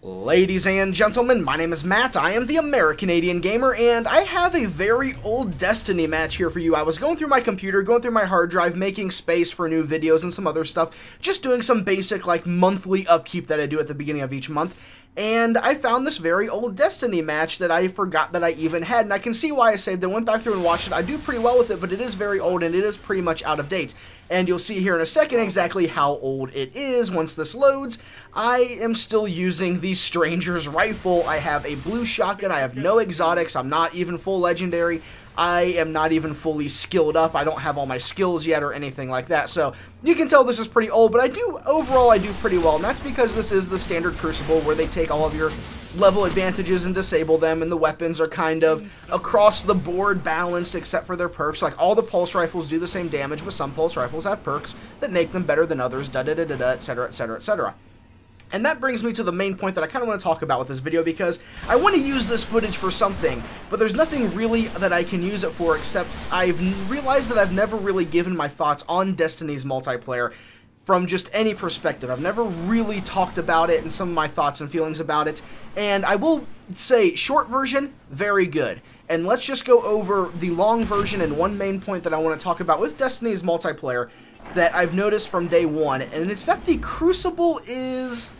Ladies and gentlemen, my name is Matt, I am the American Gamer, and I have a very old Destiny match here for you. I was going through my computer, going through my hard drive, making space for new videos and some other stuff, just doing some basic, monthly upkeep that I do at the beginning of each month, and I found this very old Destiny match that I forgot that I even had, and I can see why I saved it. I went back through and watched it. I do pretty well with it, but it is very old, and it is pretty much out of date. And you'll see here in a second exactly how old it is once this loads. I am still using the Stranger's Rifle. I have a blue shotgun. I have no exotics. I'm not even full legendary. I am not even fully skilled up. I don't have all my skills yet or anything like that. So you can tell this is pretty old, but overall I do pretty well. And that's because this is the standard Crucible where they take all of your level advantages and disable them, and the weapons are kind of across the board balanced except for their perks. Like, all the pulse rifles do the same damage, but some pulse rifles have perks that make them better than others, da-da-da-da-da, etc., etc., etc. And that brings me to the main point that I kind of want to talk about with this video, because I want to use this footage for something, but there's nothing really that I can use it for, except I've realized that I've never really given my thoughts on Destiny's multiplayer from just any perspective. I've never really talked about it and some of my thoughts and feelings about it, and I will say, short version, very good. And let's just go over the long version and one main point that I want to talk about with Destiny's multiplayer that I've noticed from day one, and it's that the Crucible is,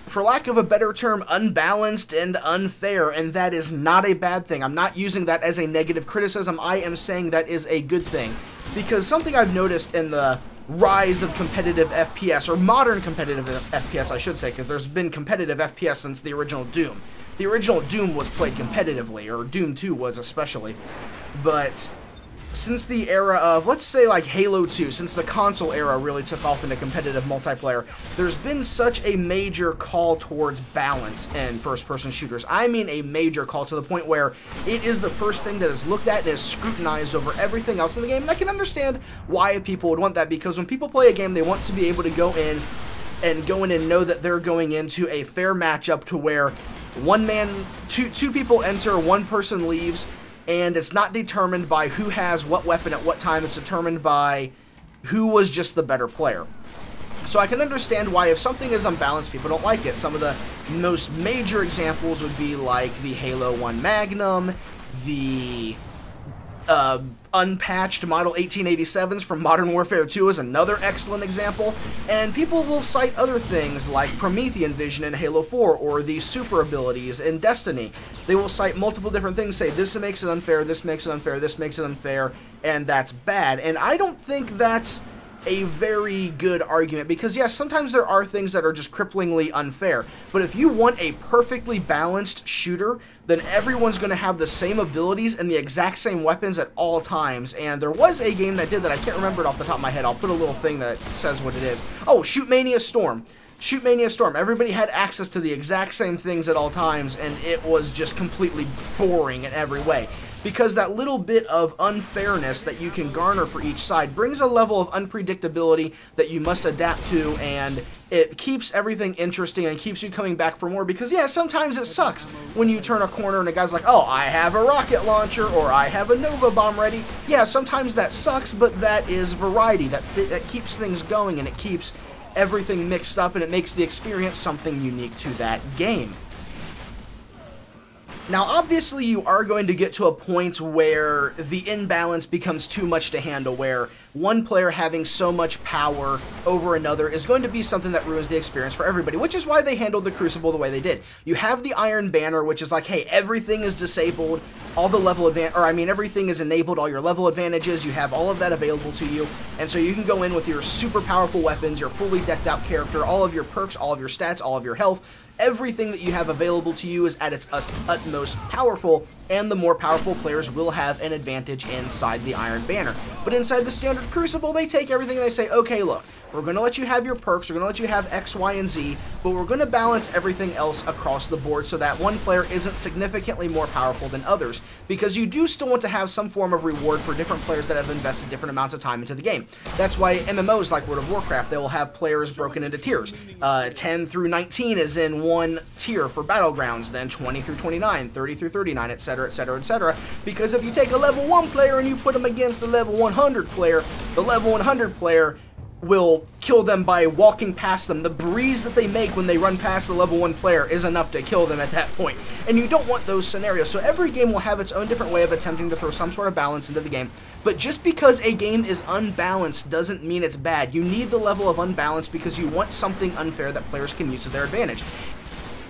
for lack of a better term, unbalanced and unfair, and that is not a bad thing. I'm not using that as a negative criticism. I am saying that is a good thing, because something I've noticed in the rise of competitive FPS, or modern competitive FPS, I should say, because there's been competitive FPS since the original Doom. The original Doom was played competitively, or Doom 2 was especially, but since the era of, let's say, like Halo 2, since the console era really took off into competitive multiplayer, there's been such a major call towards balance in first-person shooters. I mean a major call, to the point where it is the first thing that is looked at and is scrutinized over everything else in the game. And I can understand why people would want that, because when people play a game, they want to be able to go in and know that they're going into a fair matchup, to where two people enter, one person leaves, and it's not determined by who has what weapon at what time. It's determined by who was just the better player. So I can understand why, if something is unbalanced, people don't like it. Some of the most major examples would be like the Halo 1 Magnum, the unpatched Model 1887s from Modern Warfare 2 is another excellent example, and people will cite other things like Promethean Vision in Halo 4, or the super abilities in Destiny. They will cite multiple different things, say this makes it unfair, this makes it unfair, this makes it unfair, and that's bad. And I don't think that's a very good argument, because yes, sometimes there are things that are just cripplingly unfair, but if you want a perfectly balanced shooter, then everyone's going to have the same abilities and the exact same weapons at all times. And there was a game that did that. I can't remember it off the top of my head. I'll put a little thing that says what it is. Oh, Shootmania Storm. Shootmania Storm. Everybody had access to the exact same things at all times, and it was just completely boring in every way, because that little bit of unfairness that you can garner for each side brings a level of unpredictability that you must adapt to, and it keeps everything interesting and keeps you coming back for more. Because yeah, sometimes it sucks when you turn a corner and a guy's like, oh, I have a rocket launcher, or I have a Nova bomb ready. Yeah, sometimes that sucks, but that is variety. That keeps things going, and it keeps everything mixed up, and it makes the experience something unique to that game. Now, obviously, you are going to get to a point where the imbalance becomes too much to handle, where one player having so much power over another is going to be something that ruins the experience for everybody, which is why they handled the Crucible the way they did. You have the Iron Banner, which is like, hey, everything is disabled, all the level everything is enabled, all your level advantages, you have all of that available to you, and so you can go in with your super powerful weapons, your fully decked out character, all of your perks, all of your stats, all of your health. Everything that you have available to you is at its utmost powerful, and the more powerful players will have an advantage inside the Iron Banner. But inside the standard Crucible, they take everything and they say, okay, look, we're going to let you have your perks, we're going to let you have X, Y, and Z, but we're going to balance everything else across the board so that one player isn't significantly more powerful than others, because you do still want to have some form of reward for different players that have invested different amounts of time into the game. That's why MMOs like World of Warcraft, they will have players broken into tiers. 10 through 19 is in one tier for Battlegrounds, then 20 through 29, 30 through 39, etc., etc., etc., because if you take a level 1 player and you put them against a level 100 player, the level 100 player will kill them by walking past them. The breeze that they make when they run past the level 1 player is enough to kill them at that point. And you don't want those scenarios. So every game will have its own different way of attempting to throw some sort of balance into the game. But just because a game is unbalanced doesn't mean it's bad. You need the level of unbalance because you want something unfair that players can use to their advantage.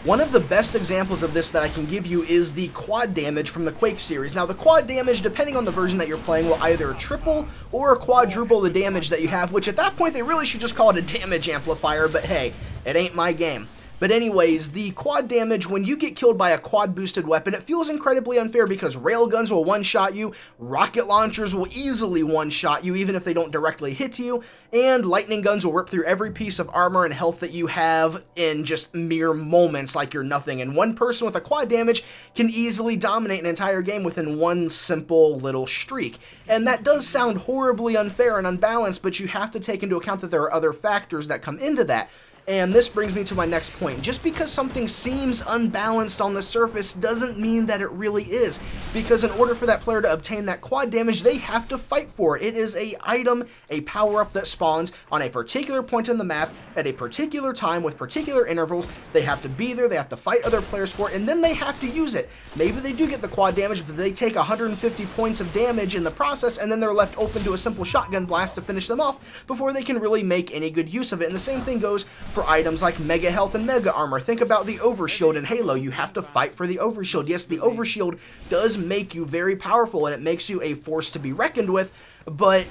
One of the best examples of this that I can give you is the quad damage from the Quake series. Now, the quad damage, depending on the version that you're playing, will either triple or quadruple the damage that you have, which at that point they really should just call it a damage amplifier, but hey, it ain't my game. But anyways, the quad damage, when you get killed by a quad-boosted weapon, it feels incredibly unfair because railguns will one-shot you, rocket launchers will easily one-shot you even if they don't directly hit you, and lightning guns will rip through every piece of armor and health that you have in just mere moments like you're nothing. And one person with a quad damage can easily dominate an entire game within one simple little streak. And that does sound horribly unfair and unbalanced, but you have to take into account that there are other factors that come into that. And this brings me to my next point. Just because something seems unbalanced on the surface doesn't mean that it really is. Because in order for that player to obtain that quad damage, they have to fight for it. It is an item, a power-up that spawns on a particular point in the map at a particular time with particular intervals. They have to be there, they have to fight other players for it, and then they have to use it. Maybe they do get the quad damage, but they take 150 points of damage in the process, and then they're left open to a simple shotgun blast to finish them off before they can really make any good use of it. And the same thing goes for items like Mega Health and Mega Armor. Think about the Overshield in Halo. You have to fight for the Overshield. Yes, the Overshield does make you very powerful, and it makes you a force to be reckoned with, but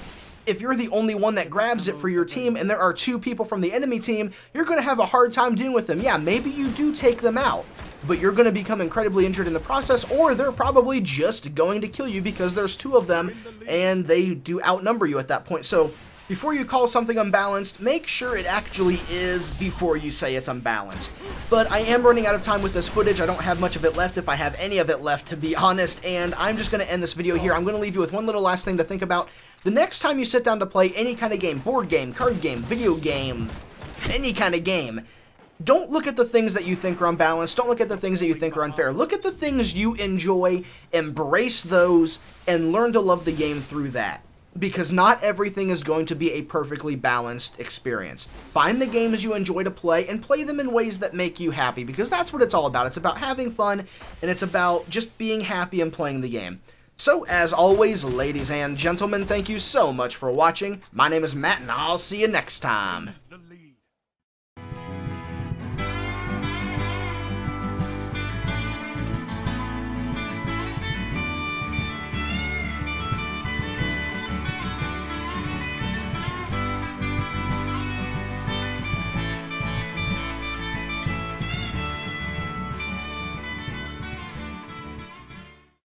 if you're the only one that grabs it for your team and there are 2 people from the enemy team, you're going to have a hard time dealing with them. Yeah, maybe you do take them out, but you're going to become incredibly injured in the process, or they're probably just going to kill you because there's 2 of them and they do outnumber you at that point. So before you call something unbalanced, make sure it actually is before you say it's unbalanced. But I am running out of time with this footage. I don't have much of it left, if I have any of it left, to be honest, and I'm just going to end this video here. I'm going to leave you with one little last thing to think about. The next time you sit down to play any kind of game, board game, card game, video game, any kind of game, don't look at the things that you think are unbalanced. Don't look at the things that you think are unfair. Look at the things you enjoy, embrace those, and learn to love the game through that. Because not everything is going to be a perfectly balanced experience. Find the games you enjoy to play and play them in ways that make you happy, because that's what it's all about. It's about having fun, and it's about just being happy and playing the game. So, as always, ladies and gentlemen, thank you so much for watching. My name is Matt, and I'll see you next time.